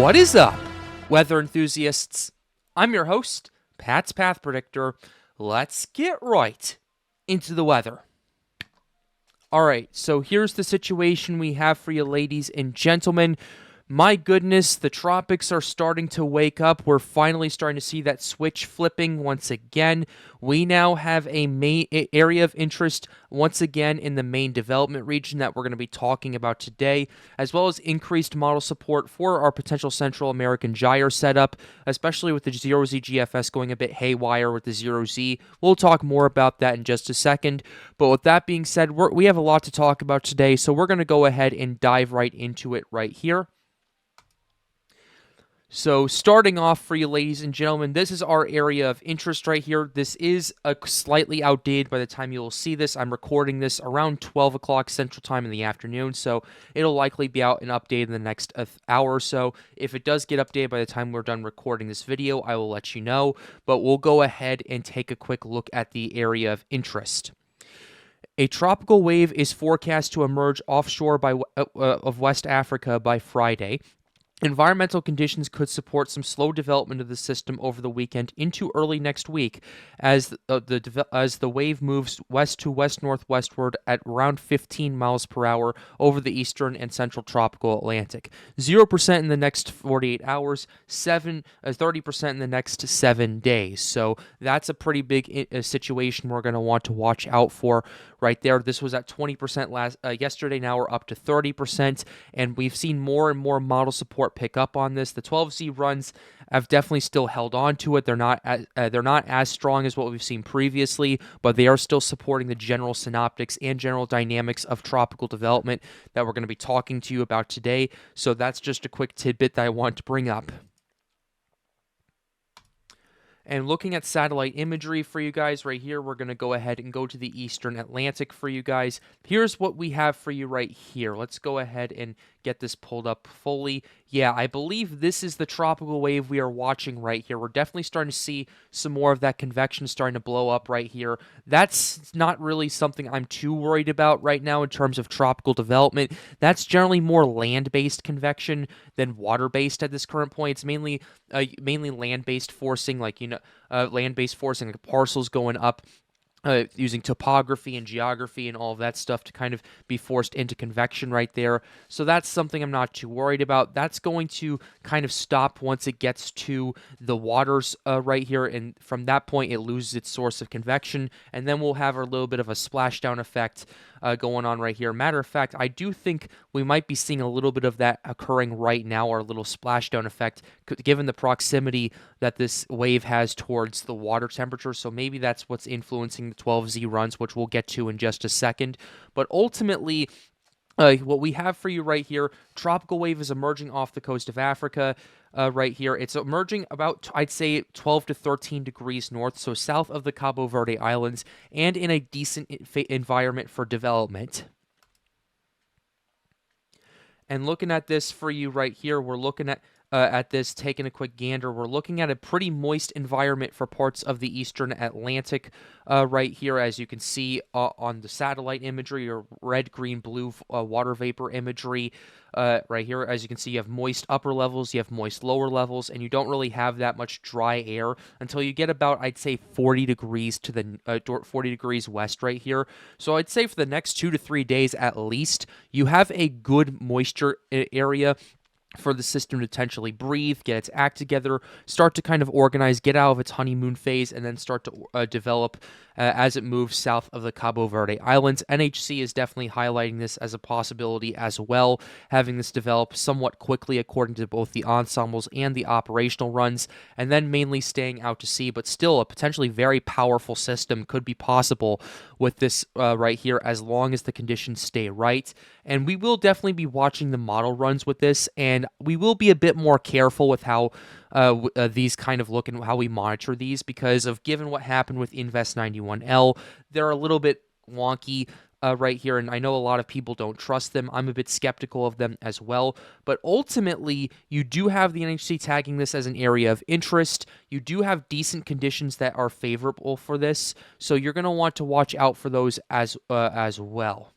What is up, weather enthusiasts? I'm your host, Pat's Path Predictor. Let's get right into the weather. Alright, so here's the situation we have for you, ladies and gentlemen. My goodness, the tropics are starting to wake up. We're finally starting to see that switch flipping once again. We now have a main area of interest once again in the main development region that we're going to be talking about today, as well as increased model support for our potential Central American gyre setup, especially with the 0Z GFS going a bit haywire with the 0Z. We'll talk more about that in just a second. But with that being said, we have a lot to talk about today, so we're going to go ahead and dive right into it right here. So starting off for you, ladies and gentlemen, this is our area of interest right here. This is slightly outdated by the time you will see this. I'm recording this around 12 o'clock Central Time in the afternoon, so it'll likely be out and updated in the next hour or so. If it does get updated by the time we're done recording this video, I will let you know, but we'll go ahead and take a quick look at the area of interest. A tropical wave is forecast to emerge offshore of West Africa by Friday. Environmental conditions could support some slow development of the system over the weekend into early next week as the wave moves west to west-northwestward at around 15 miles per hour over the eastern and central tropical Atlantic. 0% in the next 48 hours, 30% in the next 7 days. So that's a pretty big situation we're going to want to watch out for right there. This was at 20% yesterday. Now we're up to 30%, and we've seen more and more model support pick up on this. The 12Z runs have definitely still held on to it. They're not as strong as what we've seen previously, but they are still supporting the general synoptics and general dynamics of tropical development that we're going to be talking to you about today. So that's just a quick tidbit that I want to bring up. And looking at satellite imagery for you guys right here, we're going to go ahead and go to the Eastern Atlantic for you guys. Here's what we have for you right here. Let's go ahead and get this pulled up fully. Yeah, I believe this is the tropical wave we are watching right here. We're definitely starting to see some more of that convection starting to blow up right here. That's not really something I'm too worried about right now in terms of tropical development. That's generally more land-based convection than water-based at this current point. It's mainly land-based forcing, like, land-based forcing, like parcels going up, using topography and geography and all of that stuff to kind of be forced into convection right there. So that's something I'm not too worried about. That's going to kind of stop once it gets to the waters right here, and from that point it loses its source of convection, and then we'll have a little bit of a splashdown effect going on right here. Matter of fact, I do think we might be seeing a little bit of that occurring right now, our little splashdown effect, given the proximity that this wave has towards the water temperature. So maybe that's what's influencing the 12Z runs, which we'll get to in just a second. But ultimately, what we have for you right here, tropical wave is emerging off the coast of Africa right here. It's emerging about, I'd say, 12 to 13 degrees north, so south of the Cabo Verde Islands, and in a decent environment for development. And looking at this for you right here, we're looking at this, taking a quick gander. We're looking at a pretty moist environment for parts of the Eastern Atlantic right here, as you can see on the satellite imagery, or red, green, blue water vapor imagery right here. As you can see, you have moist upper levels, you have moist lower levels, and you don't really have that much dry air until you get about, I'd say, 40 degrees to the 40 degrees west right here. So I'd say for the next 2 to 3 days at least, you have a good moisture area for the system to potentially breathe, get its act together, start to kind of organize, get out of its honeymoon phase, and then start to develop as it moves south of the Cabo Verde Islands. NHC is definitely highlighting this as a possibility as well, having this develop somewhat quickly according to both the ensembles and the operational runs, and then mainly staying out to sea, but still a potentially very powerful system could be possible with this right here, as long as the conditions stay right. And we will definitely be watching the model runs with this, and we will be a bit more careful with how these kind of look and how we monitor these, because of given what happened with Invest 91L, they're a little bit wonky right here, and I know a lot of people don't trust them. I'm a bit skeptical of them as well, but ultimately, you do have the NHC tagging this as an area of interest. You do have decent conditions that are favorable for this, so you're going to want to watch out for those as well.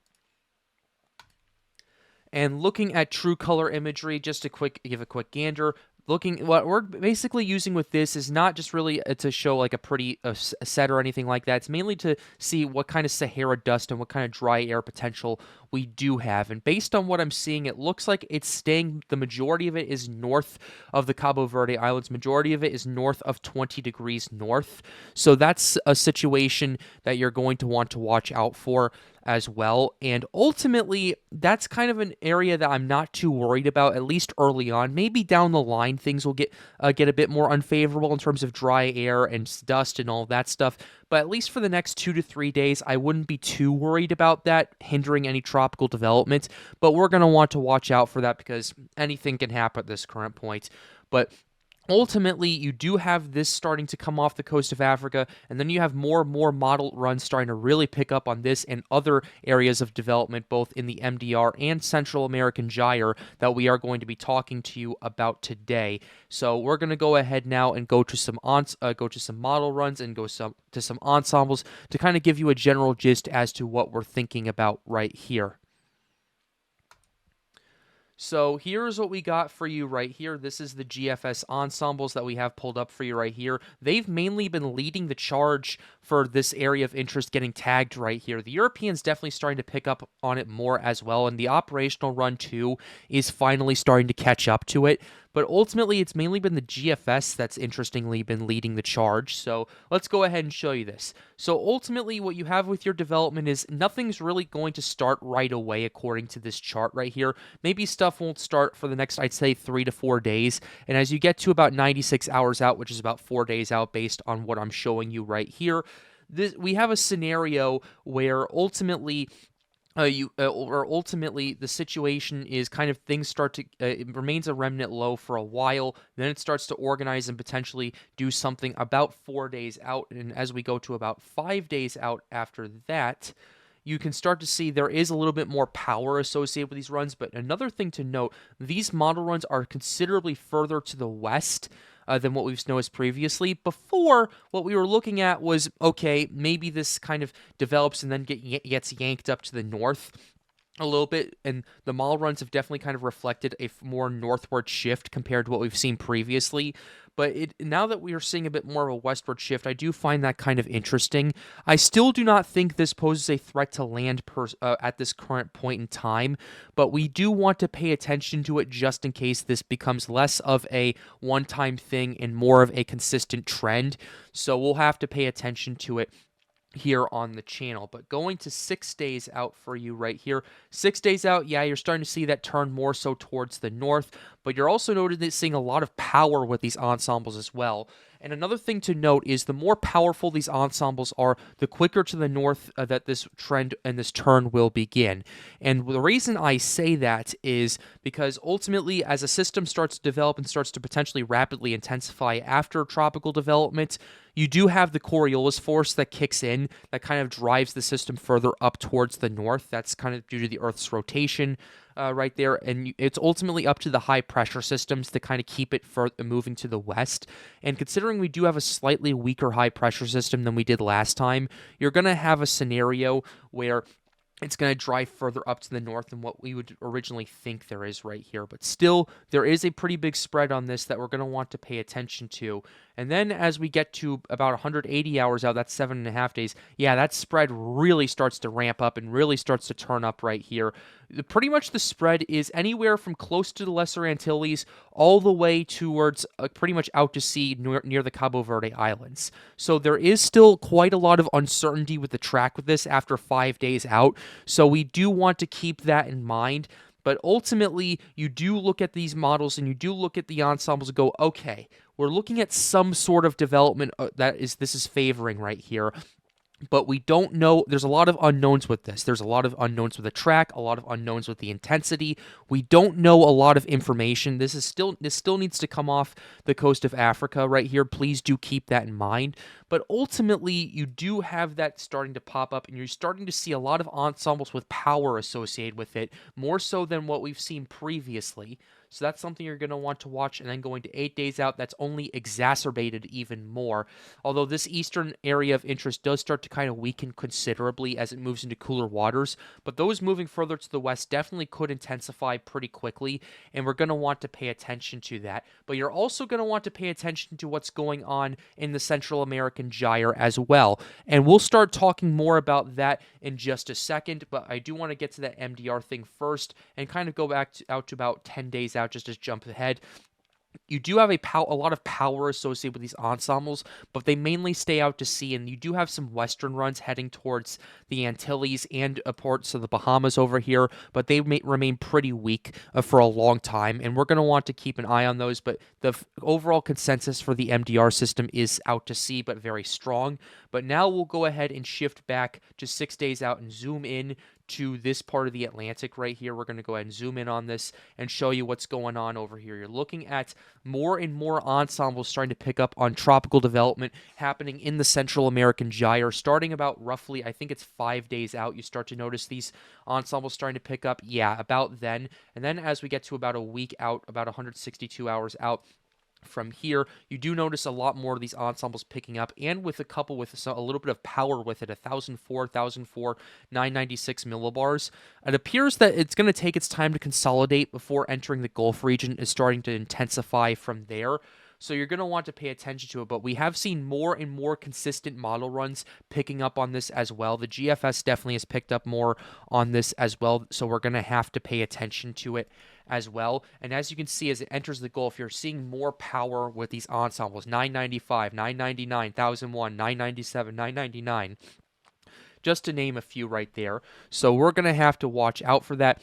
And looking at true color imagery, just to give a quick gander. What we're basically using with this is not just really to show like a pretty set or anything like that. It's mainly to see what kind of Sahara dust and what kind of dry air potential we do have. And based on what I'm seeing, it looks like it's staying, the majority of it is north of the Cabo Verde Islands. Majority of it is north of 20 degrees north. So that's a situation that you're going to want to watch out for as well. And ultimately, that's kind of an area that I'm not too worried about, at least early on. Maybe down the line, things will get a bit more unfavorable in terms of dry air and dust and all that stuff. But at least for the next 2 to 3 days, I wouldn't be too worried about that hindering any tropical development. But we're going to want to watch out for that because anything can happen at this current point. But ultimately, you do have this starting to come off the coast of Africa, and then you have more and more model runs starting to really pick up on this and other areas of development, both in the MDR and Central American Gyre, that we are going to be talking to you about today. So we're going to go ahead now and go to some model runs and to some ensembles to kind of give you a general gist as to what we're thinking about right here. So here's what we got for you right here. This is the GFS ensembles that we have pulled up for you right here. They've mainly been leading the charge for this area of interest getting tagged right here. The Europeans definitely starting to pick up on it more as well, and the operational run too is finally starting to catch up to it. But ultimately, it's mainly been the GFS that's interestingly been leading the charge. So let's go ahead and show you this. So ultimately, what you have with your development is nothing's really going to start right away according to this chart right here. Maybe stuff won't start for the next, I'd say, 3 to 4 days. And as you get to about 96 hours out, which is about 4 days out based on what I'm showing you right here, we have a scenario where ultimately ultimately the situation is kind of things start to it remains a remnant low for a while, then it starts to organize and potentially do something about 4 days out, and as we go to about 5 days out after that, you can start to see there is a little bit more power associated with these runs. But another thing to note, these model runs are considerably further to the west than what we've noticed previously. Before, what we were looking at was, okay, maybe this kind of develops and then gets yanked up to the north a little bit, and the model runs have definitely kind of reflected a more northward shift compared to what we've seen previously. But now that we are seeing a bit more of a westward shift, I do find that kind of interesting. I still do not think this poses a threat to land at this current point in time, but we do want to pay attention to it just in case this becomes less of a one-time thing and more of a consistent trend. So we'll have to pay attention to it here on the channel. But going to 6 days out for you right here, 6 days out, yeah, you're starting to see that turn more so towards the north, but you're also noticing a lot of power with these ensembles as well. And another thing to note is the more powerful these ensembles are, the quicker to the north that this trend and this turn will begin. And the reason I say that is because ultimately, as a system starts to develop and starts to potentially rapidly intensify after tropical development, you do have the Coriolis force that kicks in that kind of drives the system further up towards the north. That's kind of due to the Earth's rotation right there. And it's ultimately up to the high pressure systems to kind of keep it moving to the west. And considering we do have a slightly weaker high pressure system than we did last time, you're going to have a scenario where it's going to drive further up to the north than what we would originally think there is right here. But still, there is a pretty big spread on this that we're going to want to pay attention to. And then as we get to about 180 hours out, that's 7.5 days, yeah, that spread really starts to ramp up and really starts to turn up right here. Pretty much the spread is anywhere from close to the Lesser Antilles all the way towards pretty much out to sea near the Cabo Verde Islands. So there is still quite a lot of uncertainty with the track with this after 5 days out. So we do want to keep that in mind. But ultimately, you do look at these models and you do look at the ensembles and go, okay, we're looking at some sort of development this is favoring right here. But we don't know. There's a lot of unknowns with this. There's a lot of unknowns with the track, a lot of unknowns with the intensity. We don't know a lot of information. This still needs to come off the coast of Africa right here. Please do keep that in mind. But ultimately, you do have that starting to pop up, and you're starting to see a lot of ensembles with power associated with it, more so than what we've seen previously. So that's something you're going to want to watch. And then going to 8 days out, that's only exacerbated even more. Although this eastern area of interest does start to kind of weaken considerably as it moves into cooler waters, but those moving further to the west definitely could intensify pretty quickly, and we're going to want to pay attention to that. But you're also going to want to pay attention to what's going on in the Central American gyre as well. And we'll start talking more about that in just a second, but I do want to get to that MDR thing first and kind of go back out to about 10 days out just to jump ahead. You do have a lot of power associated with these ensembles, but they mainly stay out to sea, and you do have some western runs heading towards the Antilles and parts of the Bahamas over here, but they may remain pretty weak for a long time, and we're going to want to keep an eye on those, but the overall consensus for the MDR system is out to sea, but very strong. But now we'll go ahead and shift back just 6 days out and zoom in to this part of the Atlantic right here. We're going to go ahead and zoom in on this and show you what's going on over here. You're looking at more and more ensembles starting to pick up on tropical development happening in the Central American gyre, starting about roughly, I think it's 5 days out. You start to notice these ensembles starting to pick up, about then. And then as we get to about a week out, about 162 hours out, from here, you do notice a lot more of these ensembles picking up, and with a couple with a little bit of power with it, 1,004, 996 millibars. It appears that it's going to take its time to consolidate before entering the Gulf region is starting to intensify from there. So you're going to want to pay attention to it, but we have seen more and more consistent model runs picking up on this as well. The GFS definitely has picked up more on this as well, so we're going to have to pay attention to it as well. And as you can see, as it enters the Gulf, you're seeing more power with these ensembles: 995, 999, 1001, 997, 999, just to name a few right there. So we're going to have to watch out for that.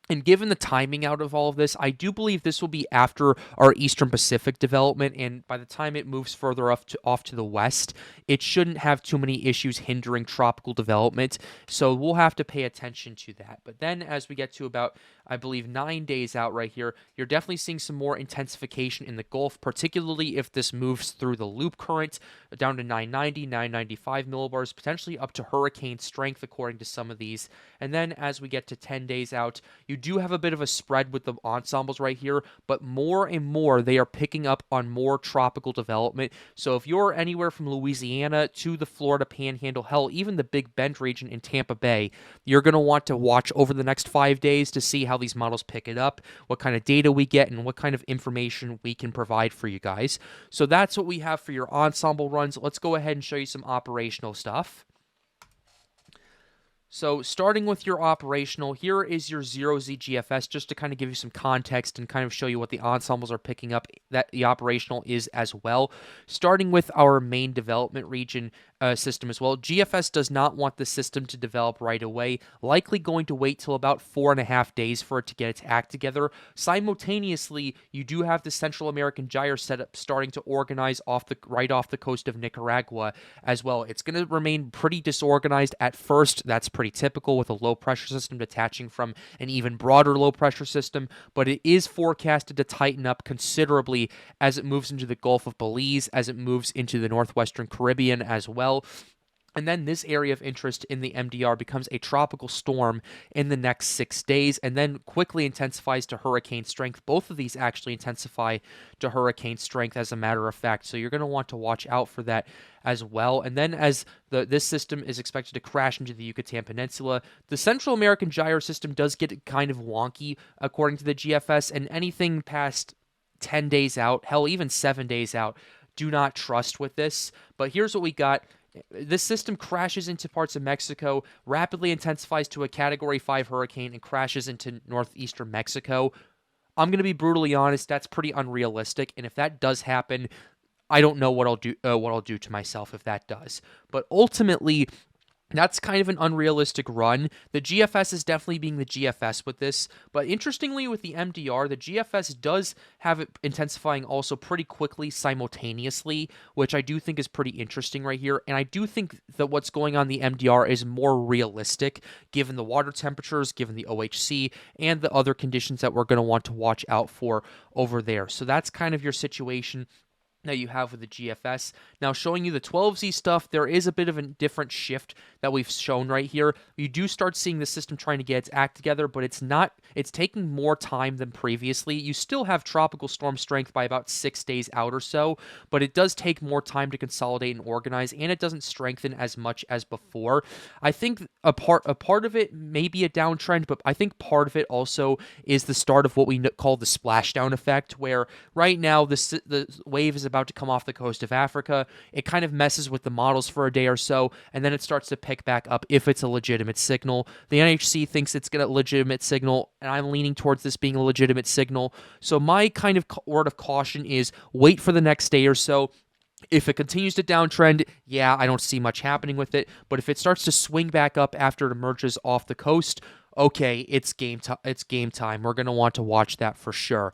And given the timing out of all of this, I do believe this will be after our Eastern Pacific development, and by the time it moves further off to the west, it shouldn't have too many issues hindering tropical development, so we'll have to pay attention to that. But then as we get to about, I believe, 9 days out right here, you're definitely seeing some more intensification in the Gulf, particularly if this moves through the loop current down to 990, 995 millibars, potentially up to hurricane strength according to some of these. And then as we get to 10 days out, you do have a bit of a spread with the ensembles right here, but more and more they are picking up on more tropical development. So if you're anywhere from Louisiana to the Florida Panhandle, hell, even the Big Bend region in Tampa Bay, you're going to want to watch over the next 5 days to see how these models pick it up, what kind of data we get, and what kind of information we can provide for you guys. So that's what we have for your ensemble runs. Let's go ahead and show you some operational stuff. So starting with your operational, here is your 0Z GFS, just to kind of give you some context and kind of show you what the ensembles are picking up, that the operational is as well. Starting with our main development region system as well, GFS does not want the system to develop right away, likely going to wait till about 4.5 days for it to get its act together. Simultaneously, you do have the Central American gyre setup starting to organize right off the coast of Nicaragua as well. It's going to remain pretty disorganized at first. That's pretty typical with a low pressure system detaching from an even broader low pressure system, but it is forecasted to tighten up considerably as it moves into the Gulf of Belize, as it moves into the northwestern Caribbean as well. And then this area of interest in the MDR becomes a tropical storm in the next 6 days, and then quickly intensifies to hurricane strength. Both of these actually intensify to hurricane strength, as a matter of fact. So you're going to want to watch out for that as well. And then as this system is expected to crash into the Yucatan Peninsula, the Central American gyre system does get kind of wonky, according to the GFS, and anything past 10 days out, hell, even 7 days out, do not trust with this. But here's what we got. This system crashes into parts of Mexico, rapidly intensifies to a Category 5 hurricane, and crashes into northeastern Mexico. I'm going to be brutally honest, that's pretty unrealistic, and if that does happen, I don't know what I'll do to myself if that does. But ultimately, that's kind of an unrealistic run. The GFS is definitely being the GFS with this, but interestingly with the MDR, the GFS does have it intensifying also pretty quickly simultaneously, which I do think is pretty interesting right here, and I do think that what's going on in the MDR is more realistic given the water temperatures, given the OHC, and the other conditions that we're going to want to watch out for over there. So that's kind of your situation. that you have with the GFS. Now, showing you the 12Z stuff, there is a bit of a different shift that we've shown right here. You do start seeing the system trying to get its act together, but it's taking more time than previously. You still have tropical storm strength by about 6 days out or so, but it does take more time to consolidate and organize, and it doesn't strengthen as much as before. I think a part of it may be a downtrend, but I think part of it also is the start of what we call the splashdown effect, where right now the wave is about to come off the coast of Africa. It kind of messes with the models for a day or so, and then it starts to pick back up if it's a legitimate signal. The NHC thinks it's a legitimate signal, and I'm leaning towards this being a legitimate signal. So my kind of word of caution is wait for the next day or so. If it continues to downtrend, yeah, I don't see much happening with it. But if it starts to swing back up after it emerges off the coast, okay, it's game time. We're going to want to watch that for sure.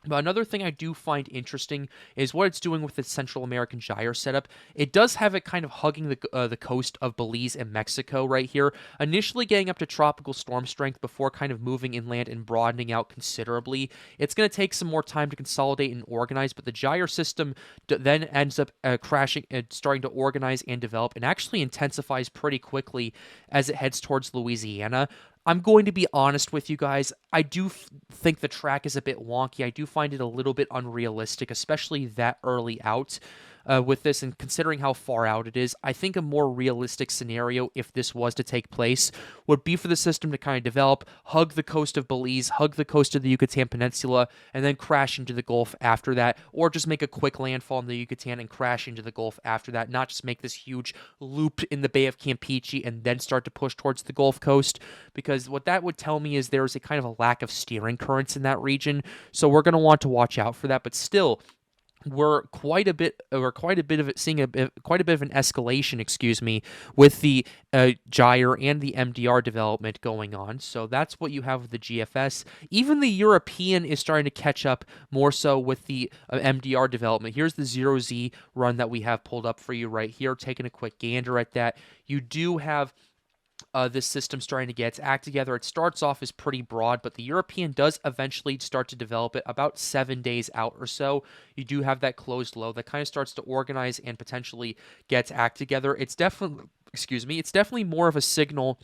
But another thing I do find interesting is what it's doing with the Central American gyre setup. It does have it kind of hugging the coast of Belize and Mexico right here, initially getting up to tropical storm strength before kind of moving inland and broadening out considerably. It's going to take some more time to consolidate and organize, but the gyre system then ends up crashing, starting to organize and develop, and actually intensifies pretty quickly as it heads towards Louisiana. I'm going to be honest with you guys. I do think the track is a bit wonky. I do find it a little bit unrealistic, especially that early out with this, and considering how far out it is. I think a more realistic scenario, if this was to take place, would be for the system to kind of develop, hug the coast of Belize, hug the coast of the Yucatan Peninsula, and then crash into the Gulf after that, or just make a quick landfall in the Yucatan and crash into the Gulf after that, not just make this huge loop in the Bay of Campeche and then start to push towards the Gulf Coast, because what that would tell me is there's a kind of a lack of steering currents in that region, so we're going to want to watch out for that. But still, we're quite a bit of an escalation, with the gyre and the MDR development going on. So that's what you have with the GFS. Even the European is starting to catch up more so with the MDR development. Here's the 0Z run that we have pulled up for you right here. Taking a quick gander at that. You do have this system starting to get its act together. It starts off as pretty broad, but the European does eventually start to develop it about 7 days out or so. You do have that closed low that kind of starts to organize and potentially get its act together. It's definitely more of a signal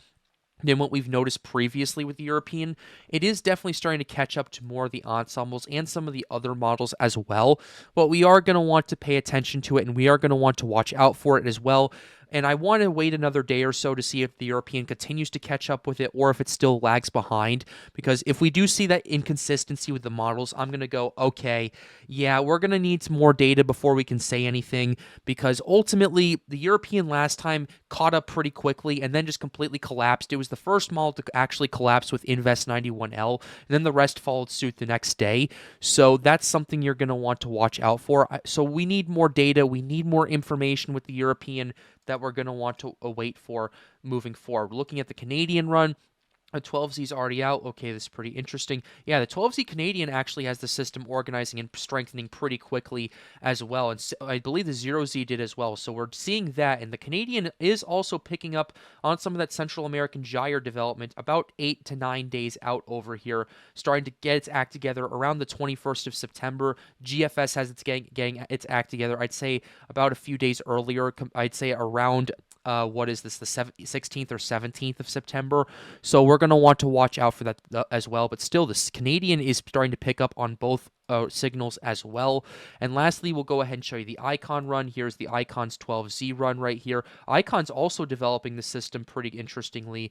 than what we've noticed previously with the European. It is definitely starting to catch up to more of the ensembles and some of the other models as well, but we are going to want to pay attention to it, and we are going to want to watch out for it as well. And I want to wait another day or so to see if the European continues to catch up with it or if it still lags behind. Because if we do see that inconsistency with the models, I'm going to go, okay, yeah, we're going to need some more data before we can say anything. Because ultimately, the European last time caught up pretty quickly and then just completely collapsed. It was the first model to actually collapse with Invest 91L. And then the rest followed suit the next day. So that's something you're going to want to watch out for. So we need more data. We need more information with the European that we're going to want to wait for moving forward. Looking at the Canadian run, the 12Z is already out. Okay, this is pretty interesting. Yeah, the 12Z Canadian actually has the system organizing and strengthening pretty quickly as well. And I believe the 0Z did as well. So we're seeing that. And the Canadian is also picking up on some of that Central American gyre development about 8 to 9 days out over here, starting to get its act together around the 21st of September. GFS has its getting its act together, I'd say, about a few days earlier. I'd say around the 16th or 17th of September. So we're going to want to watch out for that as well. But still, this Canadian is starting to pick up on both signals as well. And lastly, we'll go ahead and show you the Icon run. Here's the Icon's 12Z run right here. Icon's also developing the system pretty interestingly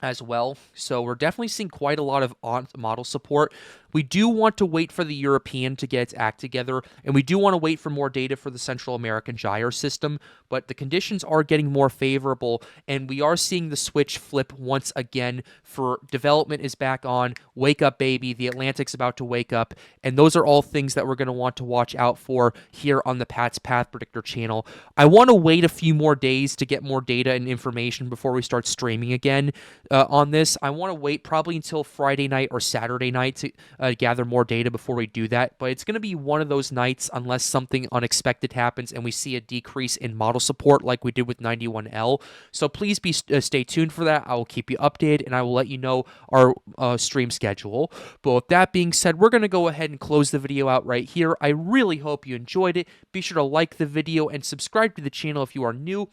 as well. So we're definitely seeing quite a lot of model support. We do want to wait for the European to get its act together, and we do want to wait for more data for the Central American gyre system, but the conditions are getting more favorable, and we are seeing the switch flip once again for development is back on. Wake up, baby. The Atlantic's about to wake up, and those are all things that we're going to want to watch out for here on the Pat's Path Predictor channel. I want to wait a few more days to get more data and information before we start streaming again, on this. I want to wait probably until Friday night or Saturday night to gather more data before we do that, but it's going to be one of those nights unless something unexpected happens and we see a decrease in model support like we did with 91L. So please stay tuned for that. I will keep you updated, and I will let you know our stream schedule. But with that being said, we're going to go ahead and close the video out right here. I really hope you enjoyed it. Be sure to like the video and subscribe to the channel if you are new.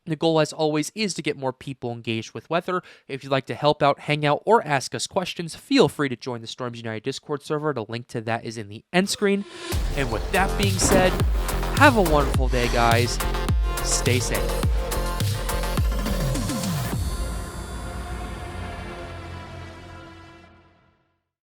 The goal, as always, is to get more people engaged with weather. If you'd like to help out, hang out, or ask us questions, feel free to join the Storms United Discord server. The link to that is in the end screen. And with that being said, have a wonderful day, guys. Stay safe.